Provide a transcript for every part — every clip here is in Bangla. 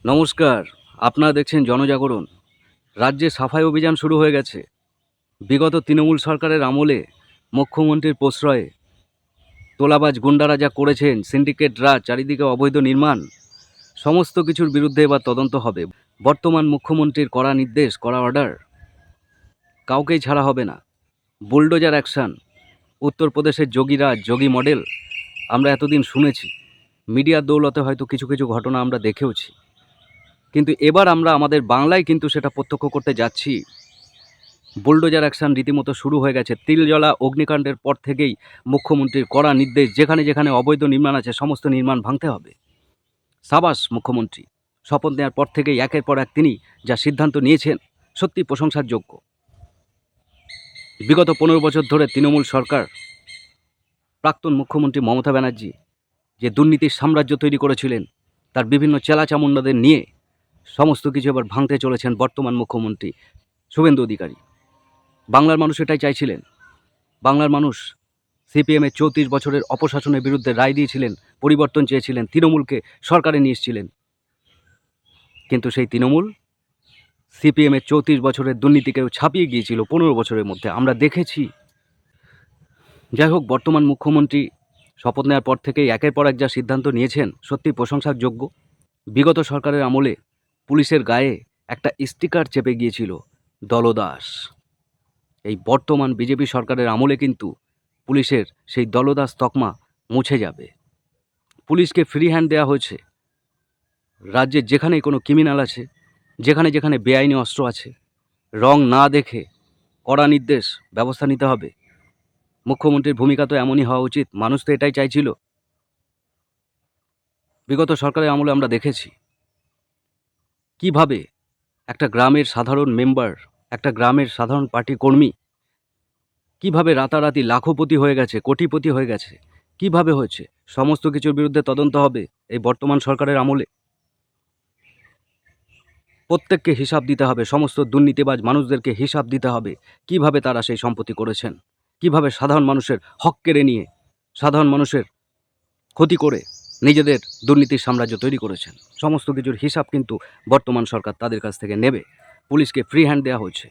নমস্কার। আপনারা দেখছেন জনজাগরণ। রাজ্যে সাফাই অভিযান শুরু হয়ে গেছে। বিগত তৃণমূল সরকারের আমলে মুখ্যমন্ত্রীর প্রশ্রয়ে তোলাবাজ গুন্ডারা যা করেছেন, সিন্ডিকেট রাজ, চারিদিকে অবৈধ নির্মাণ, সমস্ত কিছুর বিরুদ্ধে এবার তদন্ত হবে। বর্তমান মুখ্যমন্ত্রীর কড়া নির্দেশ, কড়া অর্ডার, কাউকেই ছাড়া হবে না। Bulldozer action. উত্তরপ্রদেশের যোগীরাজ, যোগী মডেল আমরা এতদিন শুনেছি। মিডিয়ার দৌলতে হয়তো কিছু কিছু ঘটনা আমরা দেখেওছি, কিন্তু এবার আমরা আমাদের বাংলায় কিন্তু সেটা প্রত্যক্ষ করতে যাচ্ছি। বুলডোজার অ্যাকশন রীতিমতো শুরু হয়ে গেছে। তিলজলা অগ্নিকাণ্ডের পর থেকেই মুখ্যমন্ত্রীর কড়া নির্দেশ, যেখানে যেখানে অবৈধ নির্মাণ আছে সমস্ত নির্মাণ ভাঙতে হবে। সাবাস মুখ্যমন্ত্রী, শপথ নেওয়ার পর থেকেই একের পর এক তিনি যা সিদ্ধান্ত নিয়েছেন সত্যি প্রশংসার যোগ্য। বিগত 15 বছর ধরে তৃণমূল সরকার, প্রাক্তন মুখ্যমন্ত্রী মমতা ব্যানার্জি যে দুর্নীতির সাম্রাজ্য তৈরি করেছিলেন, তার বিভিন্ন চেলাচামুন্ডাদের নিয়ে সমস্ত কিছু এবার ভাঙতে চলেছেন বর্তমান মুখ্যমন্ত্রী শুভেন্দু অধিকারী। বাংলার মানুষ এটাই চাইছিলেন। বাংলার মানুষ সিপিএমের 34 বছরের অপশাসনের বিরুদ্ধে রায় দিয়েছিলেন, পরিবর্তন চেয়েছিলেন, তৃণমূলকে সরকারে নিয়ে এসেছিলেন। কিন্তু সেই তৃণমূল সিপিএমের 34 বছরের দুর্নীতিকেও ছাপিয়ে গিয়েছিল 15 বছরের মধ্যে, আমরা দেখেছি। যাই হোক, বর্তমান মুখ্যমন্ত্রী শপথ নেওয়ার পর থেকেই একের পর এক যা সিদ্ধান্ত নিয়েছেন সত্যি প্রশংসার যোগ্য। বিগত সরকারের আমলে পুলিশের গায়ে একটা স্টিকার চেপে গিয়েছিল, দলদাস। এই বর্তমান বিজেপি সরকারের আমলে কিন্তু পুলিশের সেই দলদাস তকমা মুছে যাবে। পুলিশকে ফ্রি হ্যান্ড দেওয়া হয়েছে। রাজ্যের যেখানেই কোনো ক্রিমিনাল আছে, যেখানে যেখানে বেআইনি অস্ত্র আছে, রং না দেখে কড়া নির্দেশ, ব্যবস্থা নিতে হবে। মুখ্যমন্ত্রীর ভূমিকা তো এমনই হওয়া উচিত। মানুষ তো এটাই চাইছিল। বিগত সরকারের আমলে আমরা দেখেছি কিভাবে একটা গ্রামের সাধারণ মেম্বার, একটা গ্রামের সাধারণ পার্টি কর্মী কিভাবে রাতারাতি লাখপতি হয়ে গেছে, কোটিপতি হয়ে গেছে। কিভাবে হয়েছে সমস্ত কিছুর বিরুদ্ধে তদন্ত হবে এই বর্তমান সরকারের আমলে। প্রত্যেককে হিসাব দিতে হবে, সমস্ত দুর্নীতিবাজ মানুষদেরকে হিসাব দিতে হবে কিভাবে তারা সেই সম্পত্তি করেছেন, কিভাবে সাধারণ মানুষের হক কেড়ে নিয়ে, সাধারণ মানুষের ক্ষতি করে নিজেদের দুর্নীতির সাম্রাজ্য তৈরি করেছেন। সমস্ত কিছুর হিসাব কিন্তু বর্তমান সরকার তাদের কাছ থেকে নেবে। পুলিশকে ফ্রি হ্যান্ড দেওয়া হয়েছে।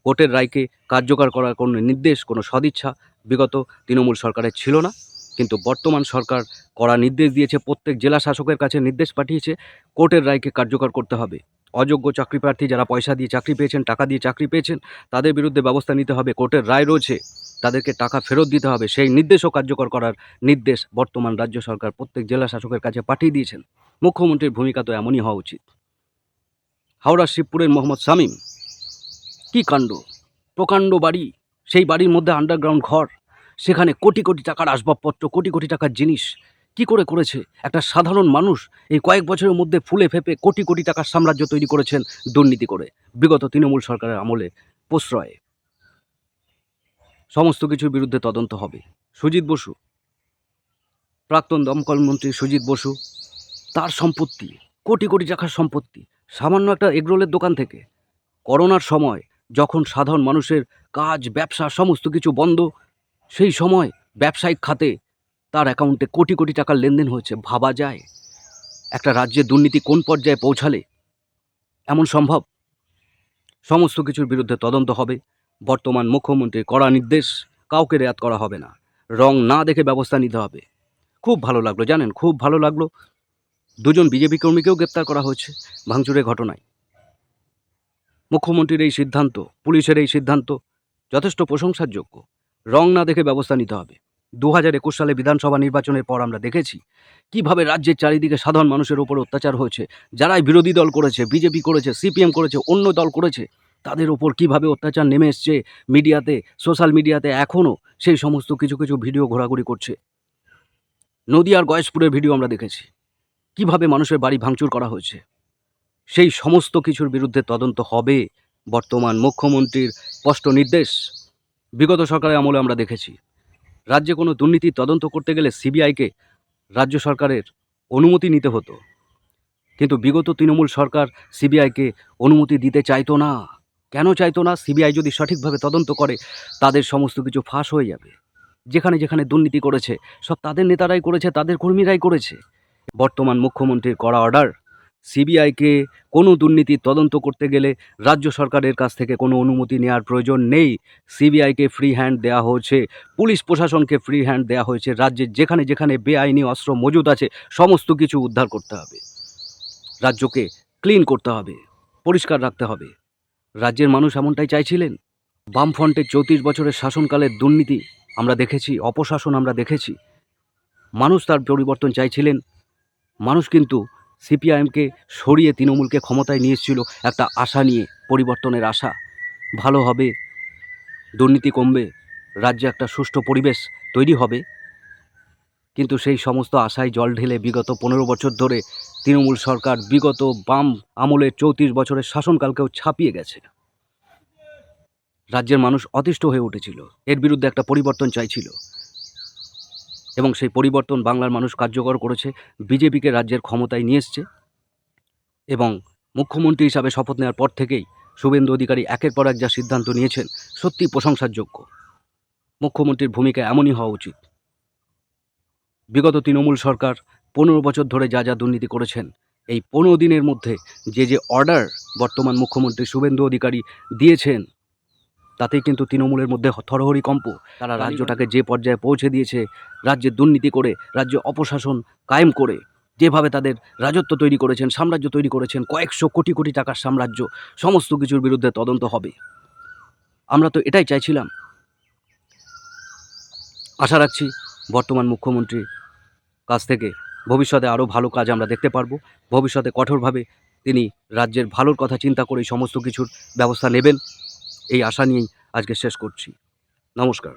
কোর্টের রায়কে কার্যকর করার কোনো নির্দেশ, কোনো সদিচ্ছা বিগত তৃণমূল সরকারের ছিল না, কিন্তু বর্তমান সরকার কড়া নির্দেশ দিয়েছে। প্রত্যেক জেলা শাসকের কাছে নির্দেশ পাঠিয়েছে কোর্টের রায়কে কার্যকর করতে হবে। অযোগ্য চাকরি প্রার্থী যারা পয়সা দিয়ে চাকরি পেয়েছেন, টাকা দিয়ে চাকরি পেয়েছেন, তাদের বিরুদ্ধে ব্যবস্থা নিতে হবে। কোর্টের রায় রয়েছে, তাদেরকে টাকা ফেরত দিতে হবে। সেই নির্দেশও কার্যকর করার নির্দেশ বর্তমান রাজ্য সরকার প্রত্যেক জেলা শাসকের কাছে পাঠিয়ে দিয়েছেন। মুখ্যমন্ত্রীর ভূমিকা তো এমনই হওয়া উচিত। হাওড়ার শিবপুরের মোহাম্মদ শামীম, কি কাণ্ড! প্রকাণ্ড বাড়ি, সেই বাড়ির মধ্যে আন্ডারগ্রাউন্ড ঘর, সেখানে কোটি কোটি টাকার আসবাবপত্র, কোটি কোটি টাকার জিনিস। কি করে করেছে একটা সাধারণ মানুষ? এই কয়েক বছরের মধ্যে ফুলে ফেঁপে কোটি কোটি টাকার সাম্রাজ্য তৈরি করেছেন দুর্নীতি করে, বিগত তৃণমূল সরকারের আমলে প্রশ্রয়ে। সমস্ত কিছুর বিরুদ্ধে তদন্ত হবে। সুজিত বসু, প্রাক্তন দমকল মন্ত্রী সুজিত বসু, তার সম্পত্তি কোটি কোটি টাকার সম্পত্তি, সামান্য একটা এগরোলের দোকান থেকে। করোনার সময় যখন সাধারণ মানুষের কাজ, ব্যবসা সমস্ত কিছু বন্ধ, সেই সময় ব্যবসায়িক খাতে তার অ্যাকাউন্টে কোটি কোটি টাকার লেনদেন হয়েছে। ভাবা যায় একটা রাজ্যে দুর্নীতি কোন পর্যায়ে পৌঁছালে এমন সম্ভব? সমস্ত কিছুর বিরুদ্ধে তদন্ত হবে। বর্তমান মুখ্যমন্ত্রীর কড়া নির্দেশ, কাউকে রেয়াত করা হবে না। রং না দেখে ব্যবস্থা নিতে হবে। খুব ভালো লাগলো, জানেন, খুব ভালো লাগলো। দুজন বিজেপি কর্মীকেও গ্রেপ্তার করা হয়েছে ভাঙচুরের ঘটনায়। মুখ্যমন্ত্রীর এই সিদ্ধান্ত, পুলিশের এই সিদ্ধান্ত যথেষ্ট প্রশংসার যোগ্য। রং না দেখে ব্যবস্থা নিতে হবে। 2021 সালে বিধানসভা নির্বাচনের পর আমরা দেখেছি কিভাবে রাজ্যের চারিদিকে সাধারণ মানুষের ওপর অত্যাচার হয়েছে। যারাই বিরোধী দল করেছে, বিজেপি করেছে, সিপিএম করেছে, অন্য দল করেছে, তাদের ওপর কিভাবে অত্যাচার নেমে এসছে মিডিয়াতে, সোশ্যাল মিডিয়াতে এখনও সেই সমস্ত কিছু কিছু ভিডিও ঘোরাঘুরি করছে। নদিয়ার গয়েশপুরের ভিডিও আমরা দেখেছি কিভাবে মানুষের বাড়ি ভাঙচুর করা হয়েছে। সেই সমস্ত কিছুর বিরুদ্ধে তদন্ত হবে। বর্তমান মুখ্যমন্ত্রীর স্পষ্ট নির্দেশ। বিগত সরকারের আমলে আমরা দেখেছি রাজ্যে কোনো দুর্নীতির তদন্ত করতে গেলে সিবিআইকে রাজ্য সরকারের অনুমতি নিতে হতো, কিন্তু বিগত তৃণমূল সরকার সিবিআইকে অনুমতি দিতে চাইতো না। কেন চাইতো না? সিবিআই যদি সঠিকভাবে তদন্ত করে তাদের সমস্ত কিছু ফাঁস হয়ে যাবে। যেখানে যেখানে দুর্নীতি করেছে সব তাদের নেতারাই করেছে, তাদের কর্মীরাই করেছে। বর্তমান মুখ্যমন্ত্রীর কড়া অর্ডার, সিবিআইকে কোনো দুর্নীতির তদন্ত করতে গেলে রাজ্য সরকারের কাছ থেকে কোনো অনুমতি নেওয়ার প্রয়োজন নেই। সিবিআইকে ফ্রি হ্যান্ড দেওয়া হয়েছে, পুলিশ প্রশাসনকে ফ্রি হ্যান্ড দেওয়া হয়েছে। রাজ্যের যেখানে যেখানে বেআইনি অস্ত্র মজুদ আছে সমস্ত কিছু উদ্ধার করতে হবে, রাজ্যকে ক্লিন করতে হবে, পরিষ্কার রাখতে হবে। রাজ্যের মানুষ এমনটাই চাইছিলেন। বামফ্রন্টের 34 বছরের শাসনকালের দুর্নীতি আমরা দেখেছি, অপশাসন আমরা দেখেছি। মানুষ তার পরিবর্তন চাইছিলেন। মানুষ কিন্তু সিপিআইএমকে সরিয়ে তৃণমূলকে ক্ষমতায় নিয়ে এসেছিল একটা আশা নিয়ে, পরিবর্তনের আশা। ভালো হবে, দুর্নীতি কমবে, রাজ্যে একটা সুষ্ঠু পরিবেশ তৈরি হবে। কিন্তু সেই সমস্ত আশায় জল ঢেলে বিগত 15 বছর ধরে তৃণমূল সরকার বিগত বাম আমলের 34 বছরের শাসনকালকেও ছাপিয়ে গেছে। রাজ্যের মানুষ অতিষ্ঠ হয়ে উঠেছিল, এর বিরুদ্ধে একটা পরিবর্তন চাইছিল এবং সেই পরিবর্তন বাংলার মানুষ কার্যকর করেছে। বিজেপিকে রাজ্যের ক্ষমতায় নিয়ে এসছে এবং মুখ্যমন্ত্রী হিসাবে শপথ নেওয়ার পর থেকেই শুভেন্দু অধিকারী একের পর এক যা সিদ্ধান্ত নিয়েছেন সত্যি প্রশংসার যোগ্য। মুখ্যমন্ত্রীর ভূমিকা এমনই হওয়া উচিত। বিগত তৃণমূল সরকার 15 বছর ধরে যা যা দুর্নীতি করেছেন, এই 15 দিনের মধ্যে যে যে অর্ডার বর্তমান মুখ্যমন্ত্রী শুভেন্দু অধিকারী দিয়েছেন, তাতেই কিন্তু তৃণমূলের মধ্যে থরহরি কম্প। তারা রাজ্যটাকে যে পর্যায়ে পৌঁছে দিয়েছে, রাজ্যে দুর্নীতি করে, রাজ্যে অপশাসন কায়েম করে, যেভাবে তাদের রাজত্ব তৈরি করেছেন, সাম্রাজ্য তৈরি করেছেন, কয়েকশো কোটি কোটি টাকার সাম্রাজ্য, সমস্ত কিছুর বিরুদ্ধে তদন্ত হবে। আমরা তো এটাই চাইছিলাম। আশা রাখছি বর্তমান মুখ্যমন্ত্রীর কাছ থেকে ভবিষ্যতে আরও ভালো কাজ আমরা দেখতে পারবো। ভবিষ্যতে কঠোরভাবে তিনি রাজ্যের ভালোর কথা চিন্তা করে সমস্ত কিছুর ব্যবস্থা নেবেন, এই আশা নিয়েই আজকে শেষ করছি। নমস্কার।